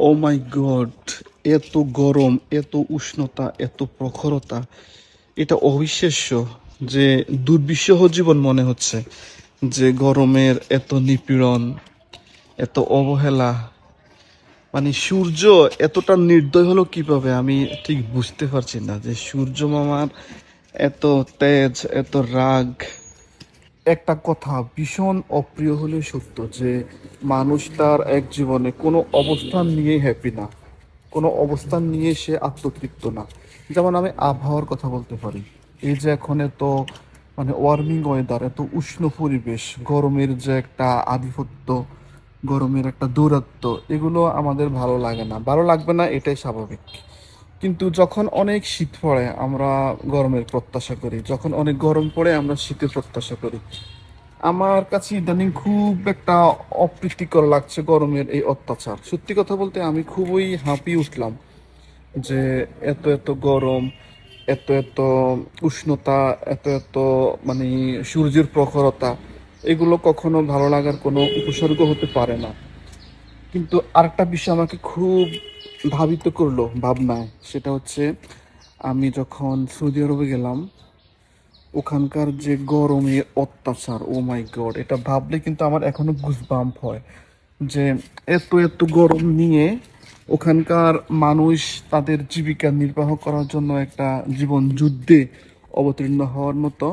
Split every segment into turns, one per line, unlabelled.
ও মাই god, এত গরম, এত উষ্ণতা, এত প্রখরতা, এটা অবিশ্বাস্য। যে দুর্বিষহ জীবন মনে হচ্ছে, যে গরমের এত নিপীড়ন, এত অবহেলা। মানে সূর্য এতটা নির্দয় হলো কিভাবে আমি ঠিক বুঝতে পারছি না। যে সূর্য মামার এত তেজ, এত রাগ। একটা কথা ভীষণ অপ্রিয় হলেও সত্য, যে মানুষ তার এক জীবনে কোনো অবস্থান নিয়ে হ্যাপি না, কোনো অবস্থান নিয়ে সে আত্মতৃপ্ত না। যেমন আমি আবহাওয়ার কথা বলতে পারি। এই যে এখন এত মানে ওয়ার্মিং ওয়েদার, এত উষ্ণ পরিবেশ, গরমের যে একটা আধিপত্য, গরমের একটা দৌরাত্ম্য, এগুলো আমাদের ভালো লাগে না, ভালো লাগবে না, এটাই স্বাভাবিক। কিন্তু যখন অনেক শীত পড়ে আমরা গরমের প্রত্যাশা করি, যখন অনেক গরম পড়ে আমরা শীতের প্রত্যাশা করি। আমার কাছে ইদানিং খুব একটা অপ্রীতিকর লাগছে গরমের এই অত্যাচার। সত্যি কথা বলতে আমি খুবই হাঁপিয়ে উঠলাম, যে এত এত গরম, এত এত উষ্ণতা, এত এত মানে সূর্যের প্রখরতা, এগুলো কখনো ভালো লাগার কোনো উপসর্গ হতে পারে না। কিন্তু আরেকটা বিষয় আমাকে খুব ভাবিত করলো ভাবনায়, সেটা হচ্ছে আমি যখন সৌদি আরবে গেলাম, ওখানকার যে গরমের অত্যাচার, ও মাই গড, এটা ভাবলে কিন্তু আমার এখনো গুজবাম্প হয়। যে এত এত গরম নিয়ে ওখানকার মানুষ তাদের জীবিকা নির্বাহ করার জন্য একটা জীবন যুদ্ধে অবতীর্ণ হওয়ার মতো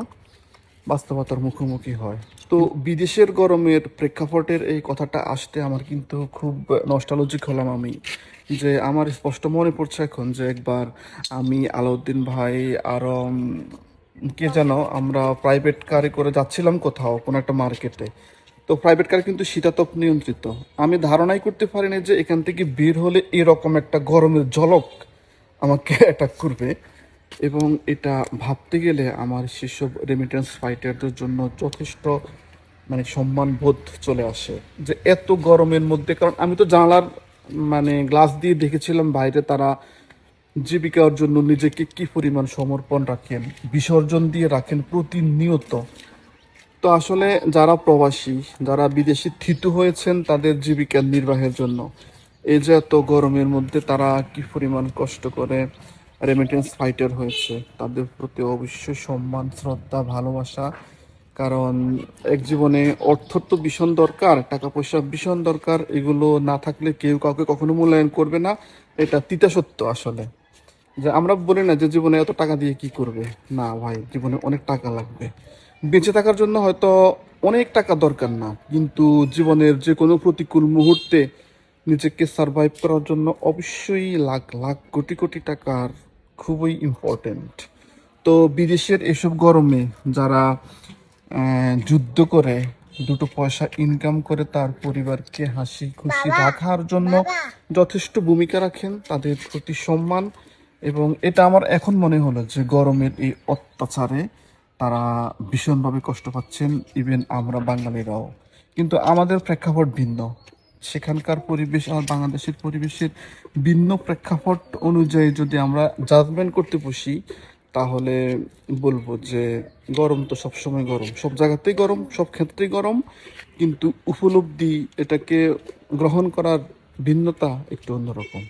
বাস্তবতার মুখোমুখি হয়। তো বিদেশের গরমের প্রেক্ষাপটের এই কথাটা আসতে আমার কিন্তু খুব নস্টালজিক হলাম আমি। যে আমার স্পষ্ট মনে পড়ছে এখন যে একবার আমি, আলাউদ্দিন ভাই, আর কে যেন, আমরা প্রাইভেট কারে করে যাচ্ছিলাম কোথাও কোনো একটা মার্কেটে। তো প্রাইভেট কার কিন্তু শীতাতপ নিয়ন্ত্রিত। আমি ধারণাই করতে পারিনি যে এখান থেকে বের হলে এরকম একটা গরমের ঝলক আমাকে অ্যাটাক করবে। এবং এটা ভাবতে গেলে আমার সেসব রেমিটেন্স ফাইটারদের জন্য যথেষ্ট মানে সম্মান বোধ চলে আসে। যে এত গরমের মধ্যে, কারণ আমি তো জানালার মানে গ্লাস দিয়ে দেখেছিলাম বাইরে তারা জীবিকার জন্য নিজেকে কি পরিমাণ সমর্পণ রাখেন, বিসর্জন দিয়ে রাখেন প্রতিনিয়ত। তো আসলে যারা প্রবাসী, যারা বিদেশি থিতু হয়েছেন তাদের জীবিকা নির্বাহের জন্য, এই যে এত গরমের মধ্যে তারা কি পরিমাণ কষ্ট করে রেমিটেন্স ফাইটার হয়েছে, তাদের প্রতি অবশ্যই সম্মান, শ্রদ্ধা, ভালোবাসা। কারণ এক জীবনে অর্থ তো ভীষণ দরকার, টাকা পয়সা ভীষণ দরকার, এগুলো না থাকলে কেউ কাউকে কখনো মূল্যায়ন করবে না। এটা তিতা সত্য আসলে। যে আমরা বলি না যে জীবনে এত টাকা দিয়ে কি করবে, না ভাই, জীবনে অনেক টাকা লাগবে। বেঁচে থাকার জন্য হয়তো অনেক টাকা দরকার না, কিন্তু জীবনের যে কোনো প্রতিকূল মুহূর্তে নিজেকে সারভাইভ করার জন্য অবশ্যই লাখ লাখ কোটি কোটি টাকার খুবই ইম্পর্টেন্ট। তো বিদেশের এসব গরমে যারা যুদ্ধ করে দুটো পয়সা ইনকাম করে তার পরিবারকে হাসি খুশি রাখার জন্য যথেষ্ট ভূমিকা রাখেন, তাদের প্রতি সম্মান। এবং এটা আমার এখন মনে হলো যে গরমের এই অত্যাচারে তারা ভীষণভাবে কষ্ট পাচ্ছেন, ইভেন আমরা বাঙালিরাও। কিন্তু আমাদের প্রেক্ষাপট ভিন্ন, সেখানকার পরিবেশ আর বাংলাদেশের পরিবেশের ভিন্ন প্রেক্ষাপট অনুযায়ী যদি আমরা জাজমেন্ট করতে বসি, তাহলে বলবো যে গরম তো সবসময় গরম, সব জায়গাতেই গরম, সব ক্ষেত্রেই গরম। কিন্তু উপলব্ধি, এটাকে গ্রহণ করার ভিন্নতা একটু অন্যরকম।